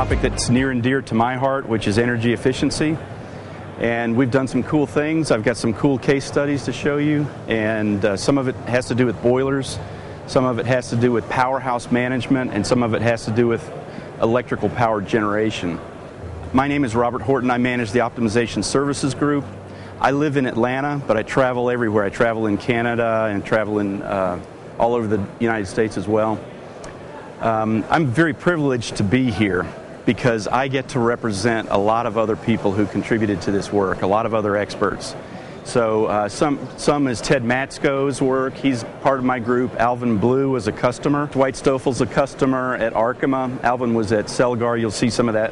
topic that's near and dear to my heart, which is energy efficiency. And we've done some cool things. I've got some cool case studies to show you, and some of it has to do with boilers, some of it has to do with powerhouse management, and some of it has to do with electrical power generation. My name is Robert Horton. I manage the Optimization Services Group. I live in Atlanta, but I travel everywhere. I travel in Canada and travel in all over the United States as well. I'm very privileged to be here because I get to represent a lot of other people who contributed to this work, a lot of other experts. So some is Ted Matsko's work. He's part of my group. Alvin Blue was a customer. Dwight Stoffel's a customer at Arkema. Alvin was at Celgar. You'll see some of that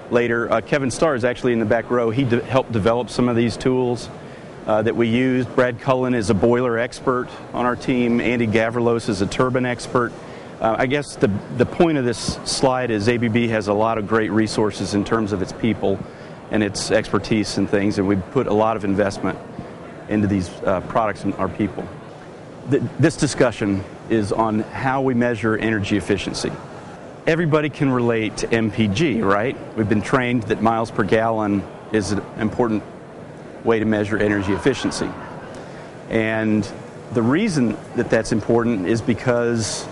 later. Kevin Starr is actually in the back row. He helped develop some of these tools that we used. Brad Cullen is a boiler expert on our team. Andy Gavrilos is a turbine expert. I guess the point of this slide is ABB has a lot of great resources in terms of its people and its expertise and things, and we put a lot of investment into these products and our people. This discussion is on how we measure energy efficiency. Everybody can relate to MPG, right? We've been trained that miles per gallon is an important way to measure energy efficiency. And the reason that that's important is because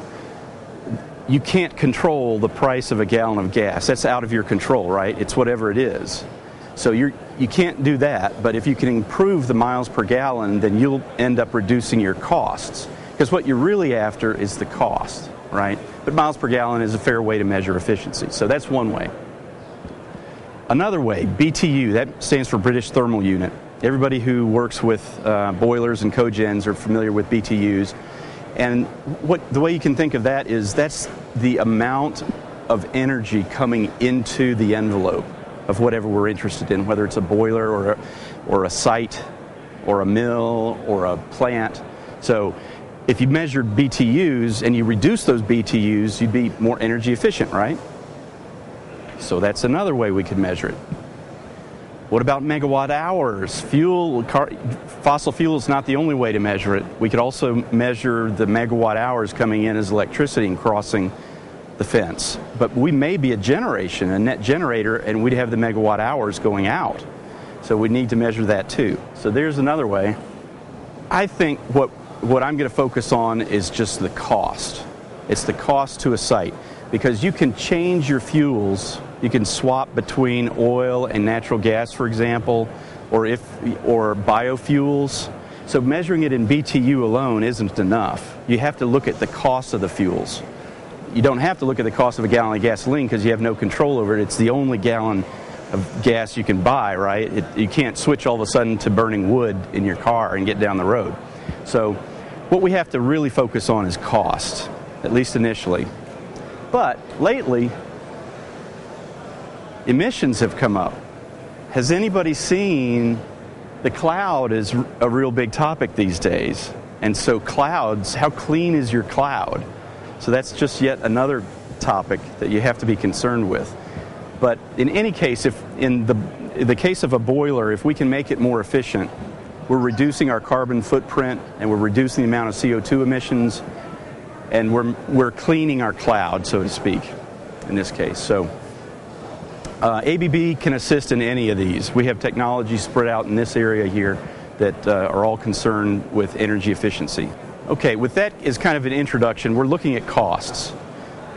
you can't control the price of a gallon of gas. That's out of your control, right? It's whatever it is. So you can't do that, but if you can improve the miles per gallon, then you'll end up reducing your costs. Because what you're really after is the cost, right? But miles per gallon is a fair way to measure efficiency. So that's one way. Another way, BTU, that stands for British Thermal Unit. Everybody who works with boilers and cogens are familiar with BTUs. And the way you can think of that is that's the amount of energy coming into the envelope of whatever we're interested in, whether it's a boiler or a site or a mill or a plant. So if you measured BTUs and you reduce those BTUs, you'd be more energy efficient, right? So that's another way we could measure it. What about megawatt hours? Fossil fuel is not the only way to measure it. We could also measure the megawatt hours coming in as electricity and crossing the fence. But we may be a net generator, and we'd have the megawatt hours going out. So we need to measure that too. So there's another way. I think what I'm going to focus on is just the cost. It's the cost to a site, because you can change your fuels. You can swap between oil and natural gas, for example, or biofuels. So measuring it in BTU alone isn't enough. You have to look at the cost of the fuels. You don't have to look at the cost of a gallon of gasoline because you have no control over it. It's the only gallon of gas you can buy, right? You can't switch all of a sudden to burning wood in your car and get down the road. So what we have to really focus on is cost, at least initially. But lately, emissions have come up. Has anybody seen the cloud is a real big topic these days? And so clouds, how clean is your cloud? So that's just yet another topic that you have to be concerned with. But in any case, if in the case of a boiler, if we can make it more efficient, we're reducing our carbon footprint and we're reducing the amount of CO2 emissions, and we're cleaning our cloud, so to speak, in this case. So ABB can assist in any of these. We have technology spread out in this area here that are all concerned with energy efficiency. Okay, with that as kind of an introduction, we're looking at costs,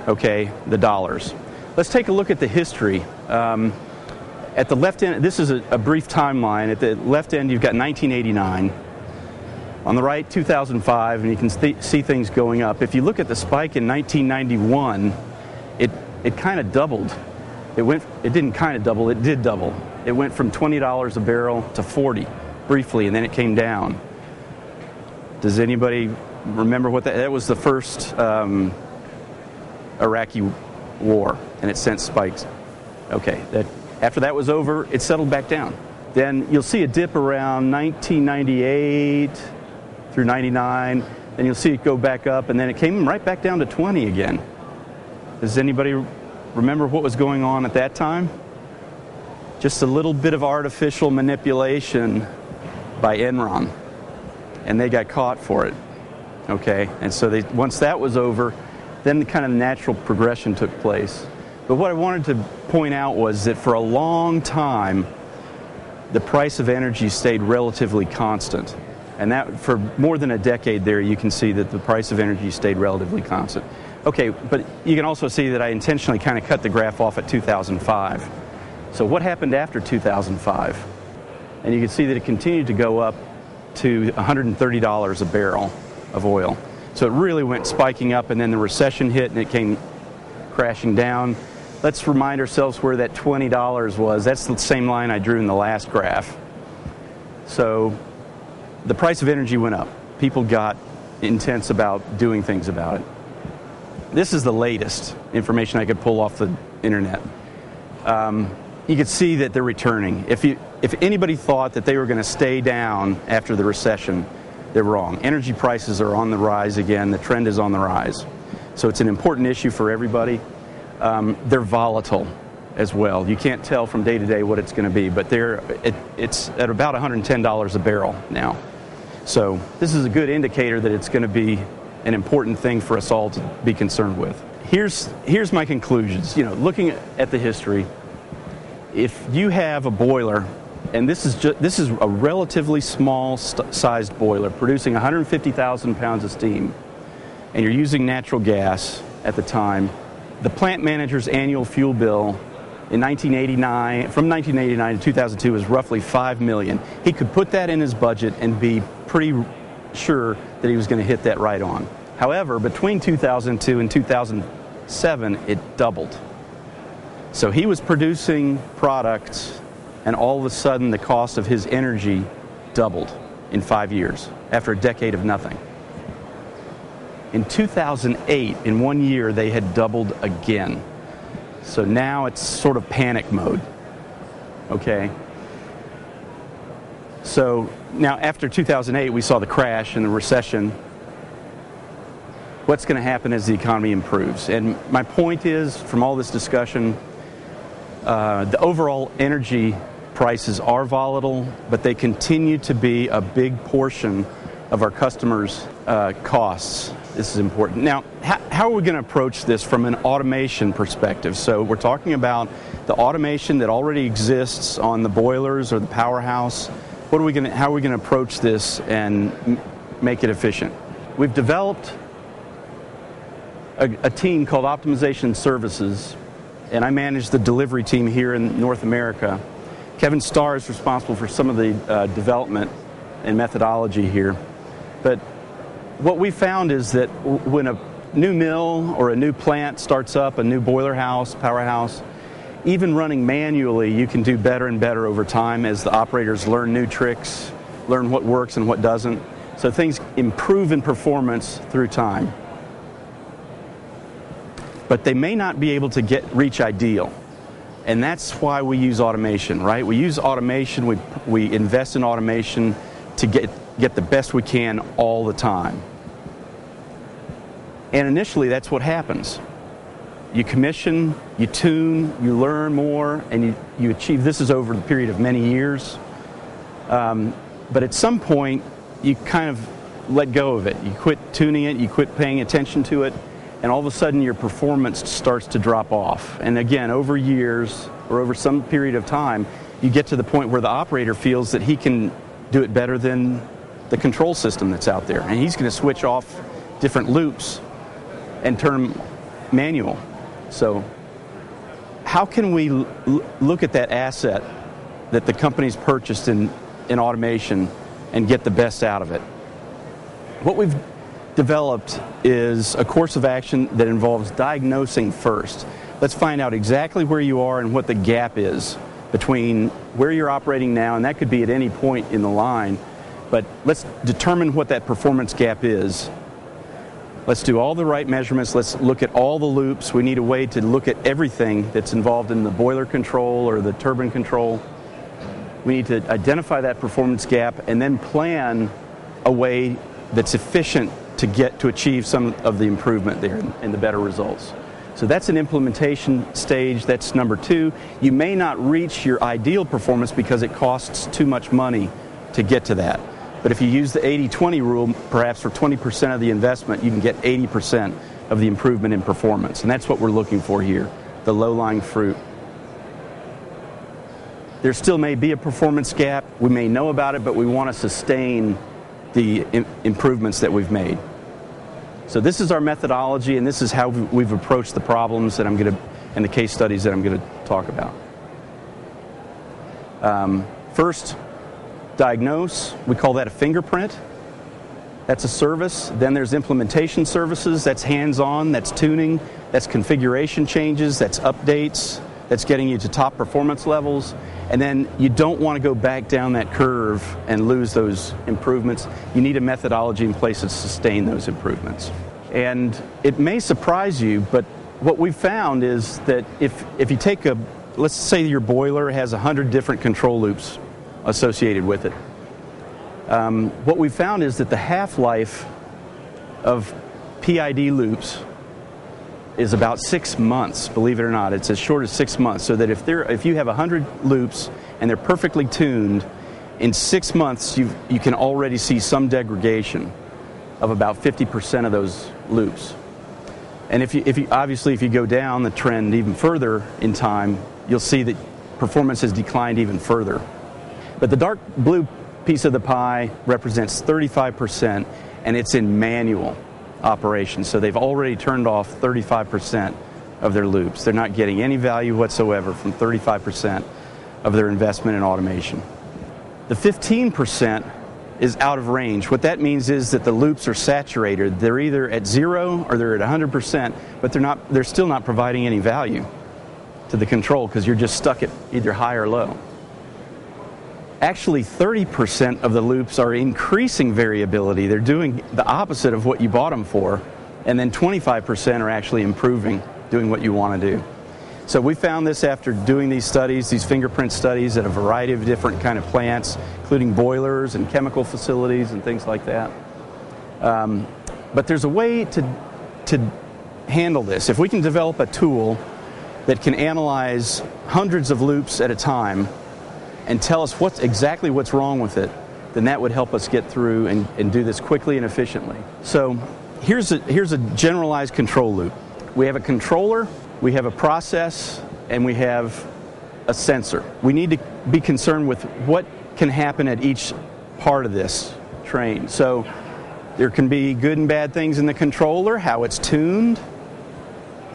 okay, the dollars. Let's take a look at the history. At the left end, this is a brief timeline. At the left end, you've got 1989. On the right, 2005, and you can see things going up. If you look at the spike in 1991, it kind of doubled. It didn't kind of double, it did double. It went from $20 a barrel to $40 briefly, and then it came down. Does anybody remember what that was? The first Iraqi war, and it sent spikes. Okay, after that was over, it settled back down. Then you'll see a dip around 1998 through 99, then you'll see it go back up, and then it came right back down to 20 again. Does anybody remember what was going on at that time? Just a little bit of artificial manipulation by Enron, and they got caught for it. Okay, and so once that was over, then the kind of natural progression took place. But what I wanted to point out was that for a long time, the price of energy stayed relatively constant. And that for more than a decade there, you can see that the price of energy stayed relatively constant. Okay, but you can also see that I intentionally kind of cut the graph off at 2005. So what happened after 2005? And you can see that it continued to go up to $130 a barrel of oil. So it really went spiking up, and then the recession hit and it came crashing down. Let's remind ourselves where that $20 was. That's the same line I drew in the last graph. So the price of energy went up. People got intense about doing things about it. This is the latest information I could pull off the internet. You can see that they're returning. If anybody thought that they were going to stay down after the recession, they're wrong. Energy prices are on the rise again. The trend is on the rise. So it's an important issue for everybody. They're volatile as well. You can't tell from day to day what it's going to be, but it's at about $110 a barrel now. So this is a good indicator that it's going to be an important thing for us all to be concerned with. Here's my conclusions. Looking at the history, if you have a boiler, and this is a relatively small sized boiler producing 150,000 pounds of steam, and you're using natural gas at the time, the plant manager's annual fuel bill from 1989 to 2002 was roughly $5 million. He could put that in his budget and be pretty sure that he was going to hit that right on. However, between 2002 and 2007, it doubled. So he was producing products, and all of a sudden the cost of his energy doubled in 5 years after a decade of nothing. In 2008, in 1 year, they had doubled again. So now it's sort of panic mode. Okay? So now after 2008, we saw the crash and the recession. What's going to happen as the economy improves? And my point is, from all this discussion, the overall energy prices are volatile, but they continue to be a big portion of our customers' costs. This is important. Now, how are we going to approach this from an automation perspective? So we're talking about the automation that already exists on the boilers or the powerhouse. How are we going to approach this and make it efficient? We've developed a team called Optimization Services, and I manage the delivery team here in North America. Kevin Starr is responsible for some of the development and methodology here. But what we found is that when a new mill or a new plant starts up, a new boiler house, powerhouse, even running manually, you can do better and better over time as the operators learn new tricks, learn what works and what doesn't. So things improve in performance through time. But they may not be able to reach ideal. And that's why we use automation, right? We use automation, we invest in automation to get the best we can all the time. And initially, that's what happens. You commission, you tune, you learn more, and you achieve. This is over the period of many years. But at some point, you kind of let go of it. You quit tuning it, you quit paying attention to it, and all of a sudden your performance starts to drop off. And again, over years or over some period of time, you get to the point where the operator feels that he can do it better than the control system that's out there. And he's going to switch off different loops and turn them manual. So how can we look at that asset that the company's purchased in automation and get the best out of it? What we've developed is a course of action that involves diagnosing first. Let's find out exactly where you are and what the gap is between where you're operating now, and that could be at any point in the line, but let's determine what that performance gap is. Let's do all the right measurements. Let's look at all the loops. We need a way to look at everything that's involved in the boiler control or the turbine control. We need to identify that performance gap and then plan a way that's efficient to achieve some of the improvement there and the better results. So that's an implementation stage. That's number two. You may not reach your ideal performance because it costs too much money to get to that. But if you use the 80-20 rule, perhaps for 20% of the investment, you can get 80% of the improvement in performance. And that's what we're looking for here. the low-lying fruit. There still may be a performance gap. We may know about it, but we want to sustain the improvements that we've made. So this is our methodology, and this is how we've approached the problems that I'm going to, and the case studies that I'm going to talk about. First, diagnose. We call that a fingerprint. That's a service. Then there's implementation services. That's hands-on. That's tuning. That's configuration changes. That's updates. That's getting you to top performance levels. And then you don't want to go back down that curve and lose those improvements. You need a methodology in place to sustain those improvements. And it may surprise you, but what we've found is that if you take let's say your boiler has 100 different control loops associated with it. What we found is that the half-life of PID loops is about 6 months, believe it or not. It's as short as 6 months, so that if you have 100 loops and they're perfectly tuned, in 6 months you can already see some degradation of about 50% of those loops. And if you go down the trend even further in time, you'll see that performance has declined even further. But the dark blue piece of the pie represents 35%, and it's in manual operation. So they've already turned off 35% of their loops. They're not getting any value whatsoever from 35% of their investment in automation. The 15% is out of range. What that means is that the loops are saturated. They're either at 0 or they're at 100%, but they're still not providing any value to the control because you're just stuck at either high or low. Actually, 30% of the loops are increasing variability. They're doing the opposite of what you bought them for. And then 25% are actually improving, doing what you want to do. So we found this after doing these studies, these fingerprint studies at a variety of different kind of plants, including boilers and chemical facilities and things like that. But there's a way to handle this. If we can develop a tool that can analyze hundreds of loops at a time and tell us exactly what's wrong with it, then that would help us get through and do this quickly and efficiently. So here's a generalized control loop. We have a controller, we have a process, and we have a sensor. We need to be concerned with what can happen at each part of this train. So there can be good and bad things in the controller, how it's tuned,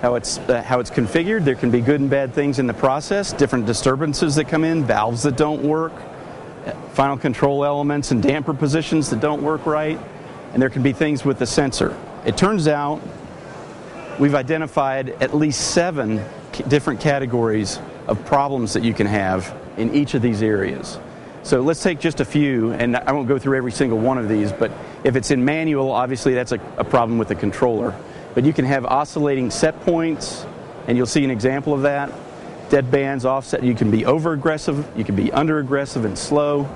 how it's configured. There can be good and bad things in the process, different disturbances that come in, valves that don't work, final control elements and damper positions that don't work right, and there can be things with the sensor. It turns out we've identified at least 7 different categories of problems that you can have in each of these areas. So let's take just a few, and I won't go through every single one of these, but if it's in manual, obviously that's a problem with the controller. But you can have oscillating set points, and you'll see an example of that. Dead bands, offset. You can be over-aggressive, you can be under-aggressive and slow.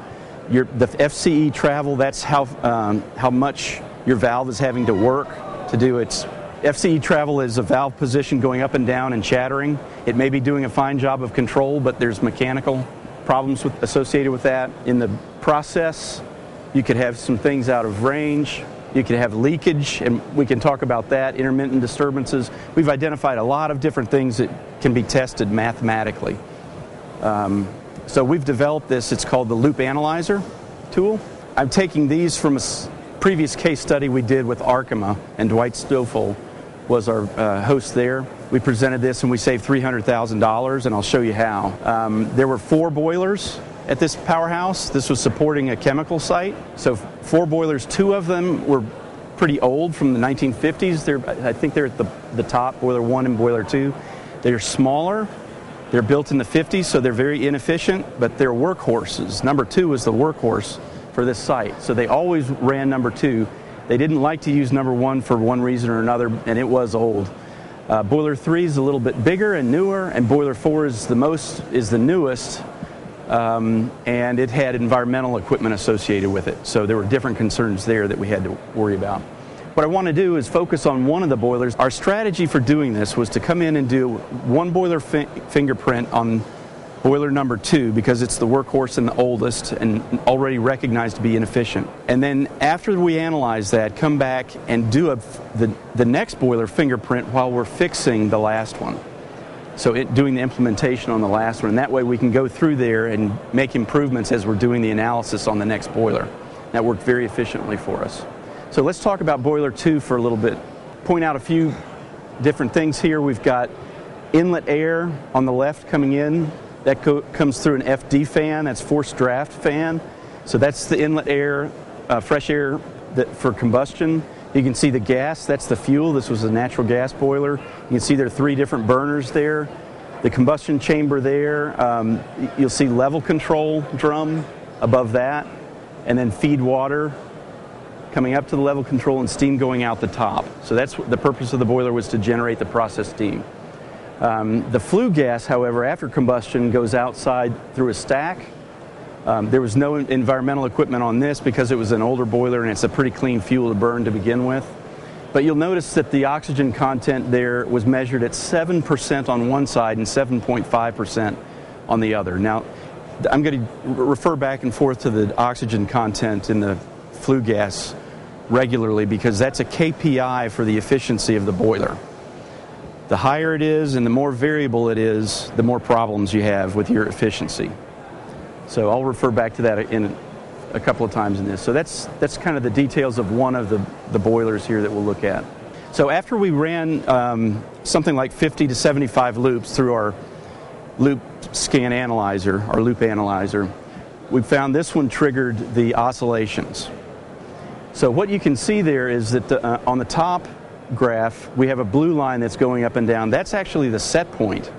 The FCE travel, that's how much your valve is having to work to do its... FCE travel is a valve position going up and down and chattering. It may be doing a fine job of control, but there's mechanical problems associated with that. In the process, you could have some things out of range. You can have leakage, and we can talk about that, intermittent disturbances. We've identified a lot of different things that can be tested mathematically. So we've developed this. It's called the Loop Analyzer tool. I'm taking these from a previous case study we did with Arkema, and Dwight Stoffel was our host there. We presented this and we saved $300,000, and I'll show you how. There were 4 boilers at this powerhouse. This was supporting a chemical site. So 4 boilers, 2 of them were pretty old, from the 1950s. I think they're at the top, boiler 1 and boiler 2. They're smaller. They're built in the 50s, so they're very inefficient, but they're workhorses. Number 2 was the workhorse for this site. So they always ran number 2. They didn't like to use number 1 for one reason or another, and it was old. Boiler 3 is a little bit bigger and newer, and boiler 4 is the newest. And it had environmental equipment associated with it. So there were different concerns there that we had to worry about. What I want to do is focus on one of the boilers. Our strategy for doing this was to come in and do one boiler fingerprint on boiler number 2, because it's the workhorse and the oldest and already recognized to be inefficient. And then after we analyze that, come back and do the next boiler fingerprint while we're fixing the last one. So doing the implementation on the last one, and that way we can go through there and make improvements as we're doing the analysis on the next boiler. That worked very efficiently for us. So let's talk about boiler 2 for a little bit. Point out a few different things here. We've got inlet air on the left coming in. That comes through an FD fan, that's forced draft fan. So that's the inlet air, fresh air for combustion. You can see the gas, that's the fuel. This was a natural gas boiler. You can see there are 3 different burners there. The combustion chamber there, you'll see level control drum above that, and then feed water coming up to the level control and steam going out the top. So that's the purpose of the boiler, was to generate the process steam. The flue gas, however, after combustion goes outside through a stack. There was no environmental equipment on this because it was an older boiler and it's a pretty clean fuel to burn to begin with. But you'll notice that the oxygen content there was measured at 7% on one side and 7.5% on the other. Now, I'm going to refer back and forth to the oxygen content in the flue gas regularly because that's a KPI for the efficiency of the boiler. The higher it is and the more variable it is, the more problems you have with your efficiency. So I'll refer back to that in a couple of times in this. So that's kind of the details of one of the boilers here that we'll look at. So after we ran something like 50 to 75 loops through our loop scan analyzer, our loop analyzer, we found this one triggered the oscillations. So what you can see there is that on the top graph, we have a blue line that's going up and down. That's actually the set point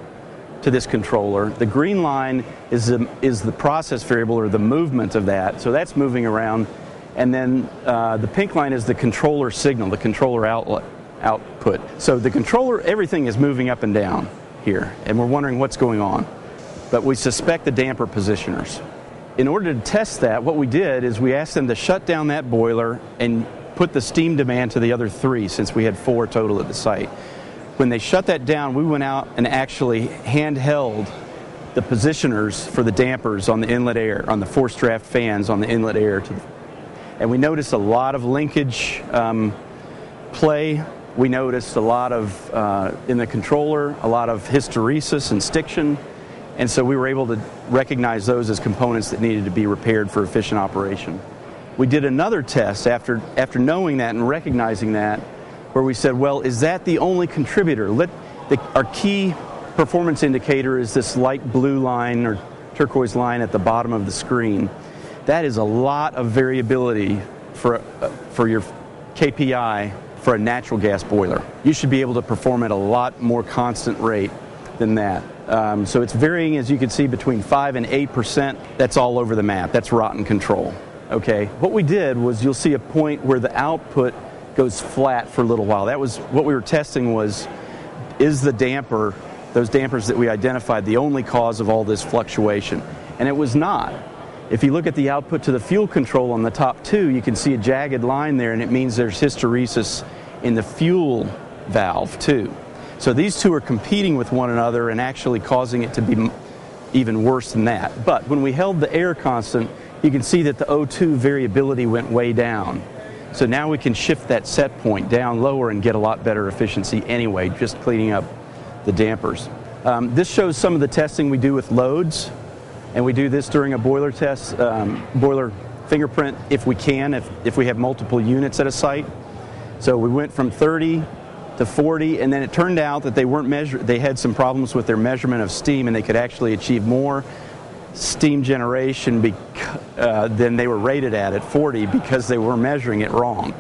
to this controller. The green line is the process variable, or the movement of that. So that's moving around. And then the pink line is the controller signal, the controller output. So the controller, everything is moving up and down here. And we're wondering what's going on. But we suspect the damper positioners. In order to test that, what we did is we asked them to shut down that boiler and put the steam demand to the other 3, since we had 4 total at the site. When they shut that down, we went out and actually handheld the positioners for the dampers on the inlet air, on the forced draft fans on the inlet air. And we noticed a lot of linkage play. We noticed a lot of, in the controller, a lot of hysteresis and stiction. And so we were able to recognize those as components that needed to be repaired for efficient operation. We did another test after knowing that and recognizing that, where we said, well, is that the only contributor? Our key performance indicator is this light blue line or turquoise line at the bottom of the screen. That is a lot of variability for your KPI for a natural gas boiler. You should be able to perform at a lot more constant rate than that. So it's varying, as you can see, between 5 and 8%. That's all over the map. That's rotten control. Okay. What we did was, you'll see a point where the output goes flat for a little while. That was what we were testing, was, is the damper, those dampers that we identified, the only cause of all this fluctuation? And it was not. If you look at the output to the fuel control on the top 2, you can see a jagged line there, and it means there's hysteresis in the fuel valve too. So these 2 are competing with one another and actually causing it to be even worse than that. But when we held the air constant, you can see that the O2 variability went way down. So now we can shift that set point down lower and get a lot better efficiency anyway, just cleaning up the dampers. This shows some of the testing we do with loads, and we do this during a boiler test, boiler fingerprint if we can, if we have multiple units at a site. So we went from 30 to 40, and then it turned out that they had some problems with their measurement of steam, and they could actually achieve more steam generation than they were rated at 40, because they were measuring it wrong.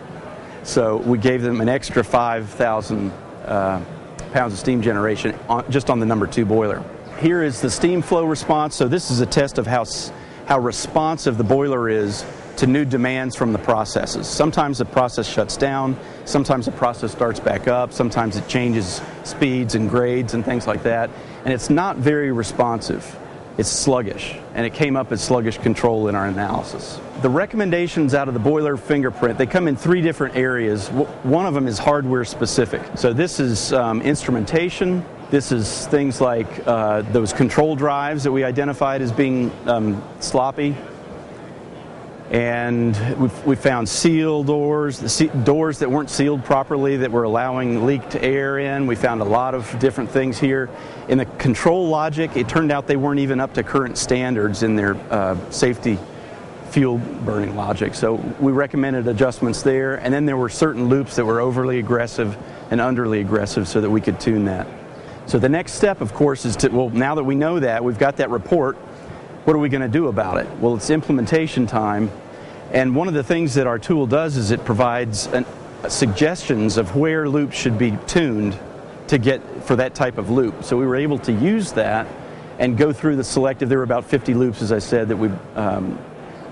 So we gave them an extra 5,000 pounds of steam generation just on the number 2 boiler. Here is the steam flow response. So this is a test of how responsive the boiler is to new demands from the processes. Sometimes the process shuts down, sometimes the process starts back up, sometimes it changes speeds and grades and things like that, and it's not very responsive. It's sluggish, and it came up as sluggish control in our analysis. The recommendations out of the boiler fingerprint, they come in 3 different areas. One of them is hardware specific. So this is instrumentation. This is things like those control drives that we identified as being sloppy. And we found seal doors, doors that weren't sealed properly that were allowing leaked air in. We found a lot of different things here. In the control logic, it turned out they weren't even up to current standards in their safety fuel burning logic. So we recommended adjustments there. And then there were certain loops that were overly aggressive and underly aggressive so that we could tune that. So the next step, of course, is to, well, now that we know that, we've got that report, what are we going to do about it? Well, it's implementation time, and one of the things that our tool does is it provides suggestions of where loops should be tuned to get for that type of loop. So we were able to use that and go through the selective. There were about 50 loops, as I said, that we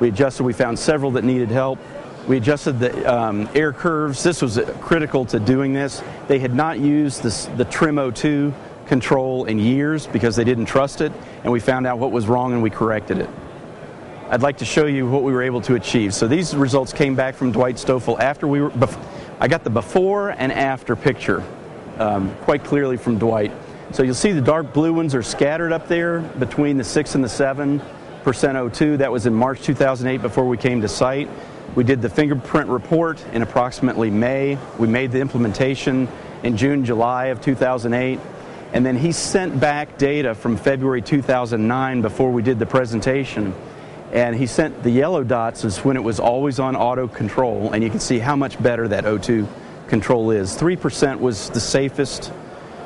adjusted. We found several that needed help. We adjusted the air curves. This was critical to doing this. They had not used the Trim 02 control in years because they didn't trust it, and we found out what was wrong and we corrected it. I'd like to show you what we were able to achieve. So these results came back from Dwight Stoffel after I got the before and after picture quite clearly from Dwight. So you'll see the dark blue ones are scattered up there between the 6 and the 7% O2. That was in March 2008 before we came to site. We did the fingerprint report in approximately May. We made the implementation in June, July of 2008. And then he sent back data from February 2009 before we did the presentation. And he sent the yellow dots as when it was always on auto control. And you can see how much better that O2 control is. 3% was the safest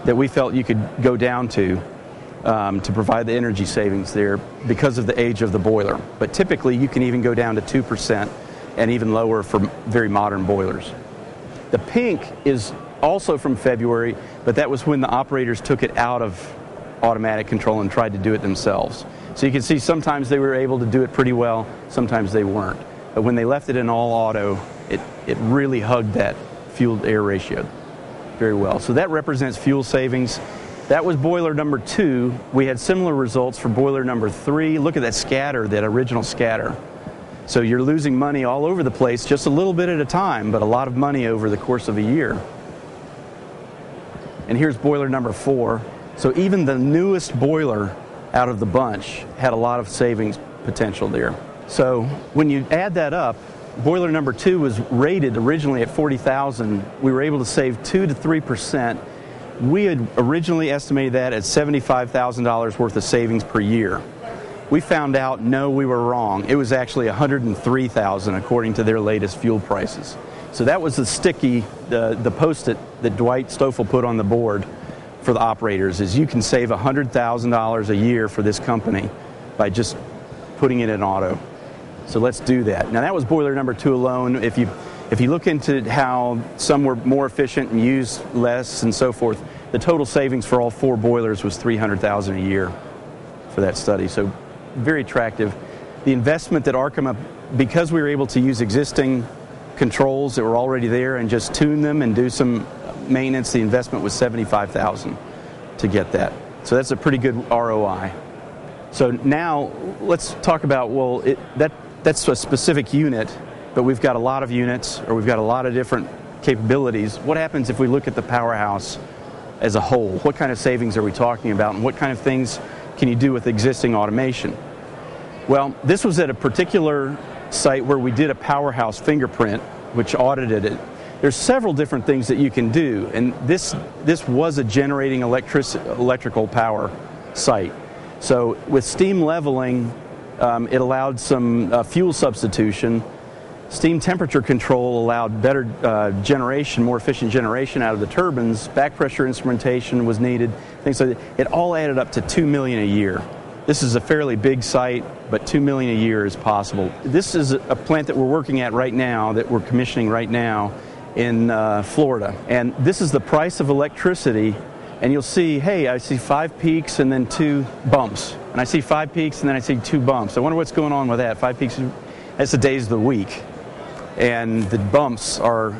that we felt you could go down to provide the energy savings there because of the age of the boiler. But typically you can even go down to 2% and even lower for very modern boilers. The pink is also from February, but that was when the operators took it out of automatic control and tried to do it themselves. So you can see sometimes they were able to do it pretty well, sometimes they weren't. But when they left it in all auto, it really hugged that fuel-to-air ratio very well. So that represents fuel savings. That was boiler number 2. We had similar results for boiler number 3. Look at that scatter, that original scatter. So you're losing money all over the place, just a little bit at a time, but a lot of money over the course of a year. And here's boiler number 4. So even the newest boiler out of the bunch had a lot of savings potential there. So when you add that up, boiler number 2 was rated originally at 40,000. We were able to save 2 to 3%. We had originally estimated that at $75,000 worth of savings per year. We found out, no, we were wrong. It was actually $103,000 according to their latest fuel prices. So that was the sticky, the post-it that Dwight Stoffel put on the board for the operators, is you can save $100,000 a year for this company by just putting it in auto. So let's do that. Now that was boiler number 2 alone. If you look into how some were more efficient and used less and so forth, the total savings for all 4 boilers was $300,000 a year for that study. So very attractive. The investment that Arkema, because we were able to use existing controls that were already there and just tune them and do some maintenance, the investment was $75,000 to get that. So that's a pretty good ROI. So now let's talk about, well, that's a specific unit, but we've got a lot of units, or we've got a lot of different capabilities. What happens if we look at the powerhouse as a whole? What kind of savings are we talking about, and what kind of things can you do with existing automation? Well, this was at a particular site where we did a powerhouse fingerprint, which audited it. There's several different things that you can do, and this was a generating electrical power site. So with steam leveling, it allowed some fuel substitution. Steam temperature control allowed better generation, more efficient generation out of the turbines. Back pressure instrumentation was needed. Things like that. It all added up to $2 million a year. This is a fairly big site, but $2 million a year is possible. This is a plant that we're working at right now, that we're commissioning right now in Florida. And this is the price of electricity. And you'll see, hey, I see 5 peaks and then 2 bumps. And I see 5 peaks and then I see 2 bumps. I wonder what's going on with that. 5 peaks, that's the days of the week. And the bumps are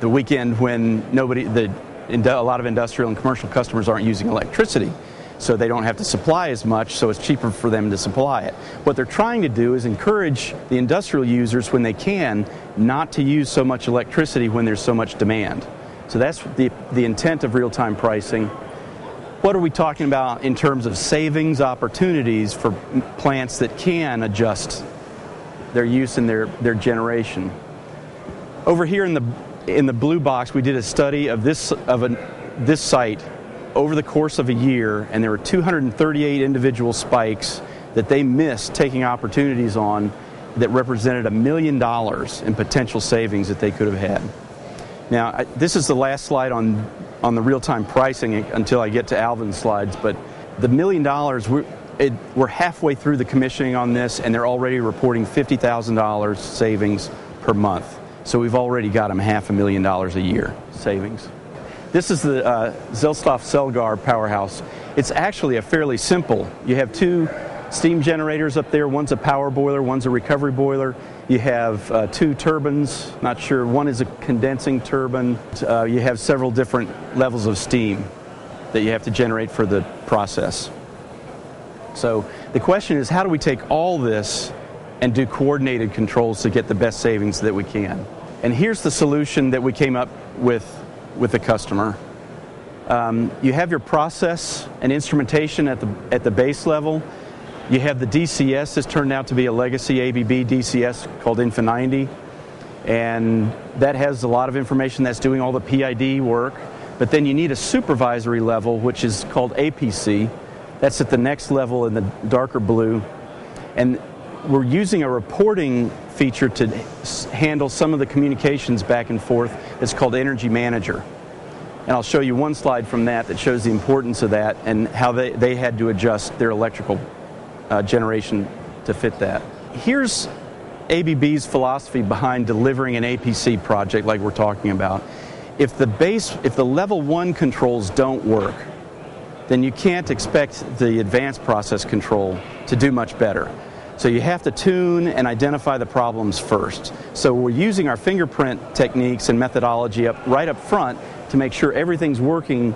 the weekend when a lot of industrial and commercial customers aren't using electricity. So they don't have to supply as much, so it's cheaper for them to supply it. What they're trying to do is encourage the industrial users, when they can, not to use so much electricity when there's so much demand. So that's the intent of real-time pricing. What are we talking about in terms of savings opportunities for plants that can adjust their use in their generation. Over here in the blue box, we did a study of this site over the course of a year, and there were 238 individual spikes that they missed taking opportunities on that represented $1 million in potential savings that they could have had. Now, this is the last slide on the real-time pricing until I get to Alvin's slides, but the $1 million, we're halfway through the commissioning on this, and they're already reporting $50,000 savings per month. So we've already got them $500,000 a year savings. This is the Zellstoff-Celgar powerhouse. It's actually a fairly simple. You have two steam generators up there. One's a power boiler, one's a recovery boiler. You have two turbines, not sure. One is a condensing turbine. You have several different levels of steam that you have to generate for the process. So the question is, how do we take all this and do coordinated controls to get the best savings that we can? And here's the solution that we came up with the customer. You have your process and instrumentation at the base level. You have the DCS. This turned out to be a legacy ABB DCS called Infinity, and that has a lot of information that's doing all the PID work. But then you need a supervisory level, which is called APC. That's at the next level in the darker blue. And we're using a reporting feature to handle some of the communications back and forth. It's called Energy Manager. And I'll show you one slide from that shows the importance of that and how they had to adjust their electrical generation to fit that. Here's ABB's philosophy behind delivering an APC project like we're talking about. If the level 1 controls don't work, then you can't expect the advanced process control to do much better. So you have to tune and identify the problems first. So we're using our fingerprint techniques and methodology right up front to make sure everything's working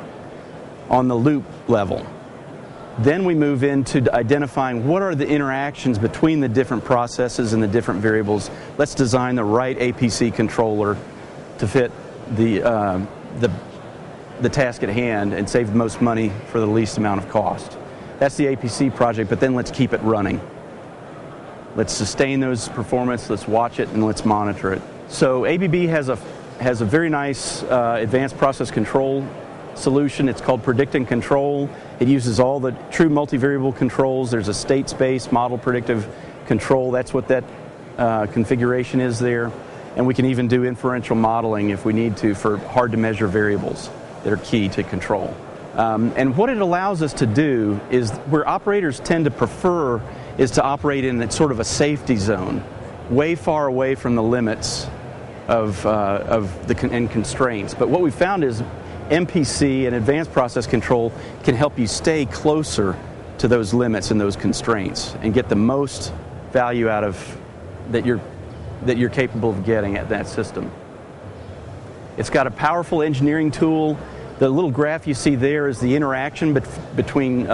on the loop level. Then we move into identifying what are the interactions between the different processes and the different variables. Let's design the right APC controller to fit the task at hand and save the most money for the least amount of cost. That's the APC project, but then let's keep it running. Let's sustain those performance, let's watch it, and let's monitor it. So ABB has a very nice advanced process control solution. It's called Predict and Control. It uses all the true multivariable controls. There's a state space model predictive control. That's what that configuration is there. And we can even do inferential modeling if we need to for hard to measure variables that are key to control. And what it allows us to do is where operators tend to prefer is to operate in sort of a safety zone, way far away from the limits of the constraints. But what we found is MPC and advanced process control can help you stay closer to those limits and those constraints and get the most value out of that you're capable of getting at that system. It's got a powerful engineering tool. The little graph you see there is the interaction between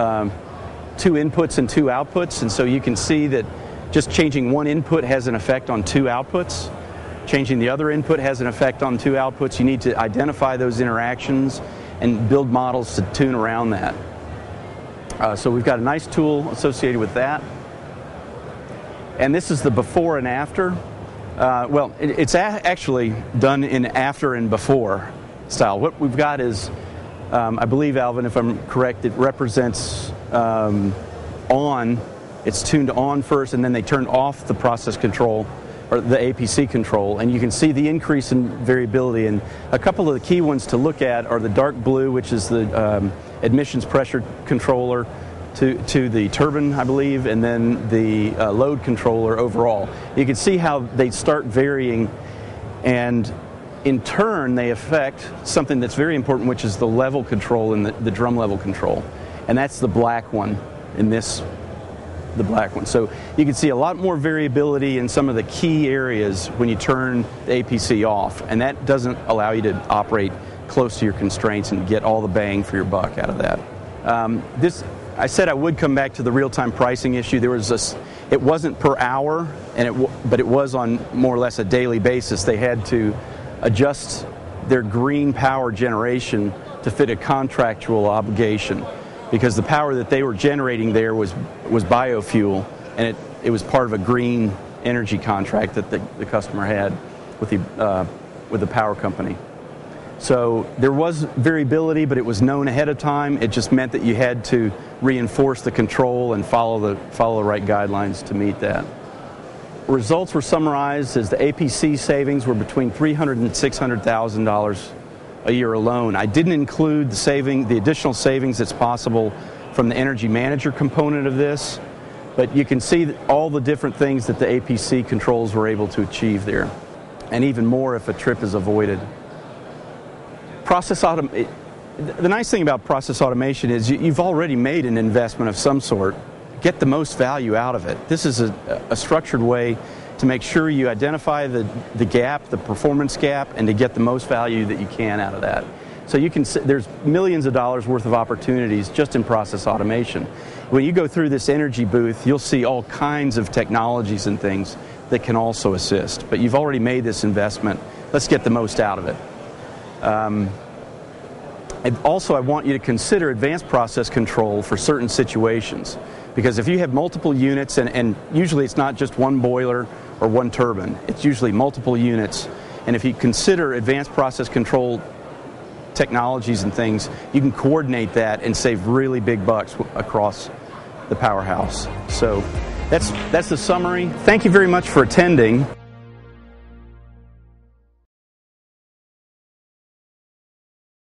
two inputs and two outputs, and so you can see that just changing one input has an effect on two outputs. Changing the other input has an effect on two outputs. You need to identify those interactions and build models to tune around that. So we've got a nice tool associated with that. And this is the before and after. Well, it's actually done in after and before style. What we've got is, I believe, Alvin, if I'm correct, it represents on. It's tuned on first, and then they turn off the process control, or the APC control, and you can see the increase in variability. And a couple of the key ones to look at are the dark blue, which is the admissions pressure controller to the turbine, I believe, and then the load controller overall. You can see how they start varying, and in turn they affect something that's very important, which is the level control and the drum level control. And that's the black one in this, the black one. So you can see a lot more variability in some of the key areas when you turn the APC off, and that doesn't allow you to operate close to your constraints and get all the bang for your buck out of that. I said I would come back to the real-time pricing issue. There was it wasn't per hour, but it was on more or less a daily basis. They had to adjust their green power generation to fit a contractual obligation, because the power that they were generating there was biofuel, and it was part of a green energy contract that the customer had with the power company. So there was variability, but it was known ahead of time. It just meant that you had to reinforce the control and follow the right guidelines to meet that. Results were summarized as the APC savings were between $300,000 and $600,000 a year alone. I didn't include the additional savings that's possible from the energy manager component of this, but you can see all the different things that the APC controls were able to achieve there, and even more if a trip is avoided. The nice thing about process automation is you've already made an investment of some sort. Get the most value out of it. This is a structured way to make sure you identify the gap, the performance gap, and to get the most value that you can out of that. So you can, there's millions of dollars worth of opportunities just in process automation. When you go through this energy booth, you'll see all kinds of technologies and things that can also assist. But you've already made this investment. Let's get the most out of it. And also, I want you to consider advanced process control for certain situations. Because if you have multiple units, and usually it's not just one boiler or one turbine, it's usually multiple units. And if you consider advanced process control technologies and things, you can coordinate that and save really big bucks across the powerhouse. So that's the summary. Thank you very much for attending.